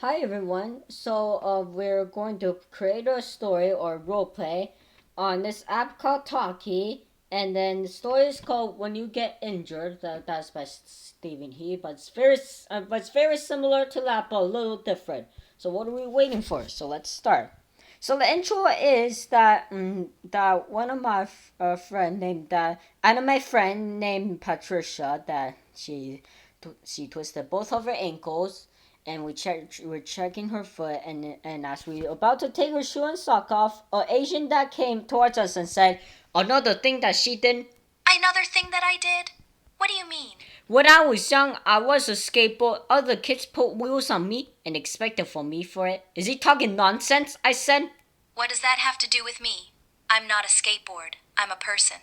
Hi everyone. We're going to create a story or role play on this app called Talkie, and then the story is called "When You Get Injured." That's by Stephen He, but it's very similar to that, but a little different. So what are we waiting for? So let's start. So the intro is that one of my friend named that anime friend named Patricia that she twisted both of her ankles, and we're checking her foot, and as we about to take her shoe and sock off, an Asian dad came towards us and said, "Another thing that she did. Another thing that I did? What do you mean? When I was young, I was a skateboard. Other kids put wheels on me and expected for me for it. Is he talking nonsense?" I said. What does that have to do with me? I'm not a skateboard. I'm a person.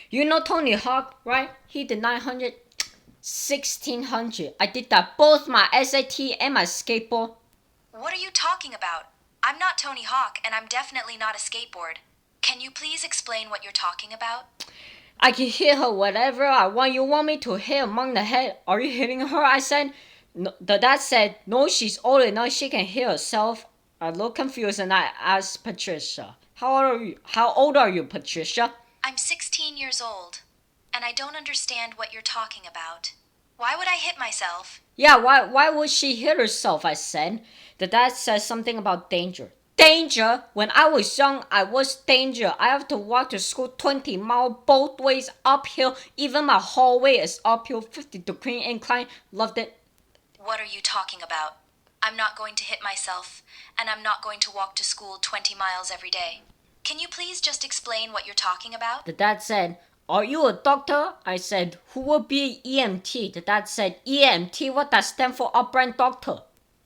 You know Tony Hawk, right? He did 900, 1600. I did that both my SAT and my skateboard. What are you talking about? I'm not Tony Hawk, and I'm definitely not a skateboard. Can you please explain what you're talking about? I can hit her whatever I want. You want me to hit among the head? Are you hitting her? I said. No, the dad said, no, she's old enough. She can hit herself. I looked confused and I asked Patricia, How old are you, Patricia? I'm 16 years old, and I don't understand what you're talking about. Why would I hit myself? Yeah, why would she hit herself? I said. The dad said something about danger. Danger? When I was young, I was danger. I have to walk to school 20 miles both ways uphill. Even my hallway is uphill, 50-degree incline. Loved it. What are you talking about? I'm not going to hit myself, and I'm not going to walk to school 20 miles every day. Can you please just explain what you're talking about? The dad said, "Are you a doctor?" I said, "Who will be EMT?" The dad said, "EMT? What does stand for upright doctor?"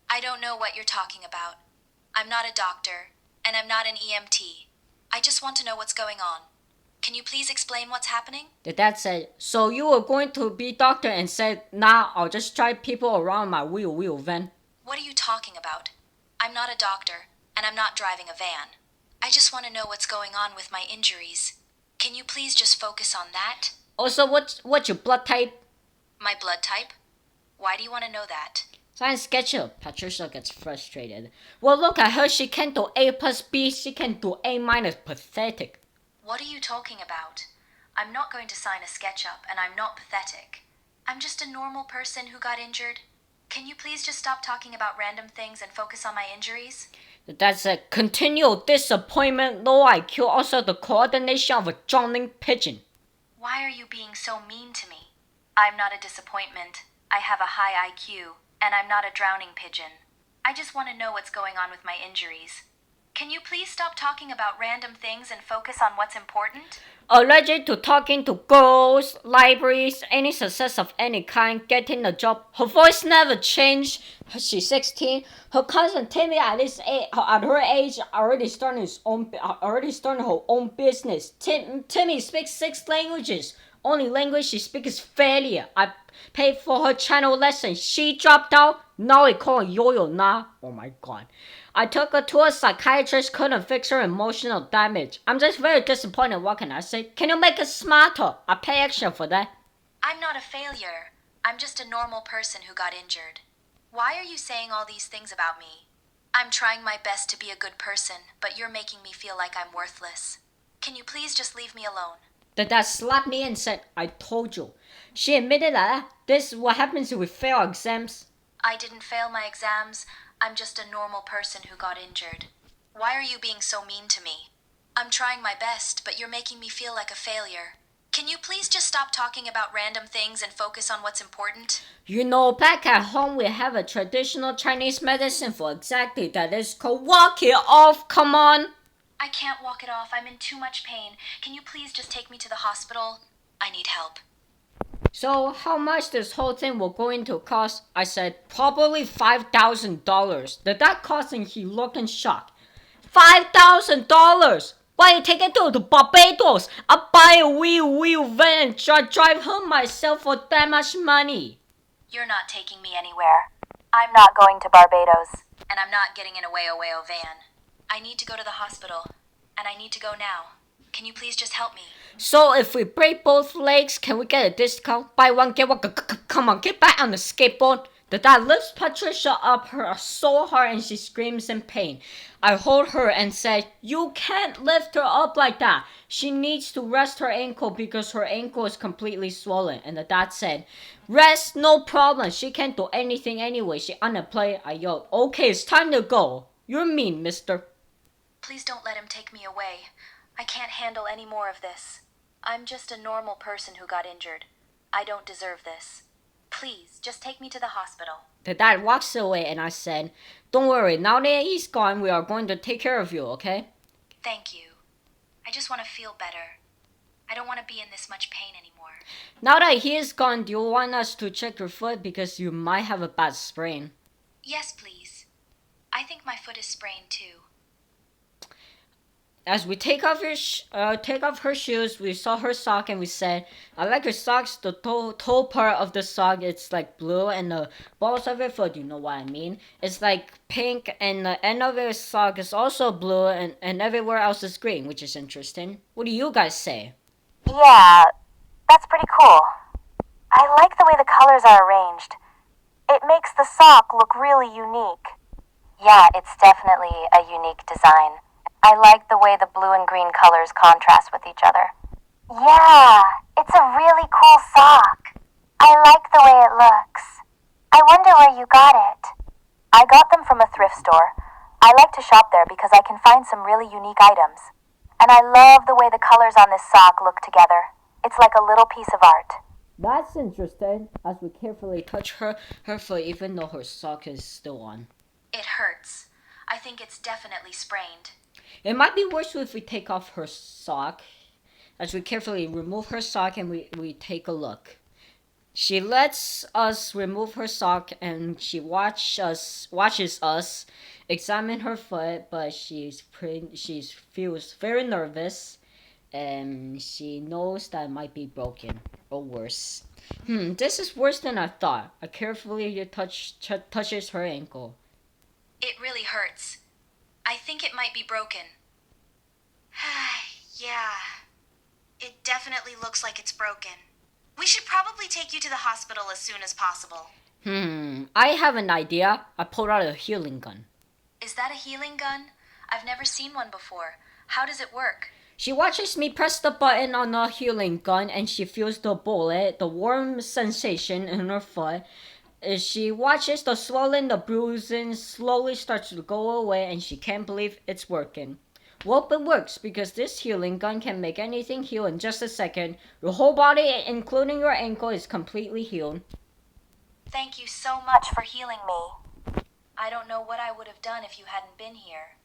I don't know what you're talking about. I'm not a doctor, and I'm not an EMT. I just want to know what's going on. Can you please explain what's happening? The dad said, "So you were going to be doctor?" And said, "Nah, I'll just drive people around my wheel van." What are you talking about? I'm not a doctor, and I'm not driving a van. I just want to know what's going on with my injuries. Can you please just focus on that? Also, what's your blood type? My blood type? Why do you want to know that? Science sketcher. Patricia gets frustrated. Well, look at her. She can do A plus B. She can do A minus. Pathetic. What are you talking about? I'm not going to sign a SketchUp, and I'm not pathetic. I'm just a normal person who got injured. Can you please just stop talking about random things and focus on my injuries? The dad said, "Continual disappointment, low IQ, also the coordination of a drowning pigeon." Why are you being so mean to me? I'm not a disappointment. I have a high IQ, and I'm not a drowning pigeon. I just want to know what's going on with my injuries. Can you please stop talking about random things and focus on what's important? Allergic to talking to girls, libraries, any success of any kind, getting a job. Her voice never changed. She's 16. Her cousin Timmy at her age already starting her own business. Timmy speaks 6 languages. Only language she speaks is failure. I paid for her channel lesson. She dropped out. Now we call her yo-yo na. Oh my god. I took her to a psychiatrist, couldn't fix her emotional damage. I'm just very disappointed, what can I say? Can you make it smarter? I pay extra for that. I'm not a failure. I'm just a normal person who got injured. Why are you saying all these things about me? I'm trying my best to be a good person, but you're making me feel like I'm worthless. Can you please just leave me alone? The dad slapped me and said, "I told you." She admitted that this is what happens if we fail exams. I didn't fail my exams. I'm just a normal person who got injured. Why are you being so mean to me? I'm trying my best, but you're making me feel like a failure. Can you please just stop talking about random things and focus on what's important? You know, back at home we have a traditional Chinese medicine for exactly that. It's called walk it off, come on. I can't walk it off. I'm in too much pain. Can you please just take me to the hospital? I need help. So how much this whole thing will going to cost? I said, probably $5,000. The dad cost and he looked in shock. $5,000! Why you take it to Barbados? I'll buy a wheel van and drive home myself for that much money. You're not taking me anywhere. I'm not going to Barbados, and I'm not getting in a Wayo van. I need to go to the hospital, and I need to go now. Can you please just help me? So if we break both legs, can we get a discount? Buy one, get one. Come on, get back on the skateboard. The dad lifts Patricia up her so hard and she screams in pain. I hold her and say, "You can't lift her up like that. She needs to rest her ankle because her ankle is completely swollen." And the dad said, "Rest, no problem. She can't do anything anyway. She unemployed." I yelled, "Okay, it's time to go. You're mean, mister." Please don't let him take me away. I can't handle any more of this. I'm just a normal person who got injured. I don't deserve this. Please, just take me to the hospital. The dad walks away and I said, "Don't worry, now that he's gone, we are going to take care of you, okay?" Thank you. I just want to feel better. I don't want to be in this much pain anymore. Now that he is gone, do you want us to check your foot because you might have a bad sprain? Yes, please. I think my foot is sprained too. As we take off her shoes, we saw her sock and we said, "I like her socks. The toe part of the sock, it's like blue, and the balls of her foot, you know what I mean? It's like pink, and the end of her sock is also blue, and everywhere else is green, which is interesting. What do you guys say?" Yeah, that's pretty cool. I like the way the colors are arranged. It makes the sock look really unique. Yeah, it's definitely a unique design. I like the way the blue and green colors contrast with each other. Yeah, it's a really cool sock. I like the way it looks. I wonder where you got it. I got them from a thrift store. I like to shop there because I can find some really unique items. And I love the way the colors on this sock look together. It's like a little piece of art. That's interesting, as we carefully touch her foot even though her sock is still on. It hurts. I think it's definitely sprained. It might be worse if we take off her sock. As we carefully remove her sock and we take a look. She lets us remove her sock and she watches us examine her foot, but she feels very nervous and she knows that it might be broken or worse. This is worse than I thought. I carefully touches her ankle. It really hurts. I think it might be broken. Yeah. It definitely looks like it's broken. We should probably take you to the hospital as soon as possible. I have an idea. I pulled out a healing gun. Is that a healing gun? I've never seen one before. How does it work? She watches me press the button on the healing gun and she feels the bullet, the warm sensation in her foot. As she watches the swelling, the bruising slowly starts to go away and she can't believe it's working. Well, it works because this healing gun can make anything heal in just a second. Your whole body, including your ankle, is completely healed. Thank you so much for healing me. I don't know what I would have done if you hadn't been here.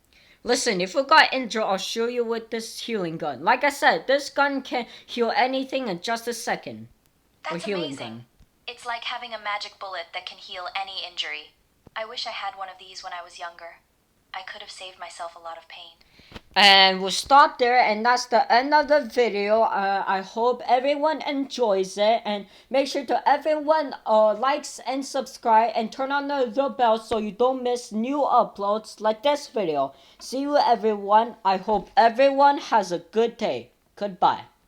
Listen, if you got injured, I'll show you with this healing gun. Like I said, this gun can heal anything in just a second. That's amazing. It's like having a magic bullet that can heal any injury. I wish I had one of these when I was younger. I could have saved myself a lot of pain. And we'll stop there, and that's the end of the video. I hope everyone enjoys it, and make sure to everyone likes and subscribe and turn on the bell so you don't miss new uploads like this video. See you everyone. I hope everyone has a good day. Goodbye.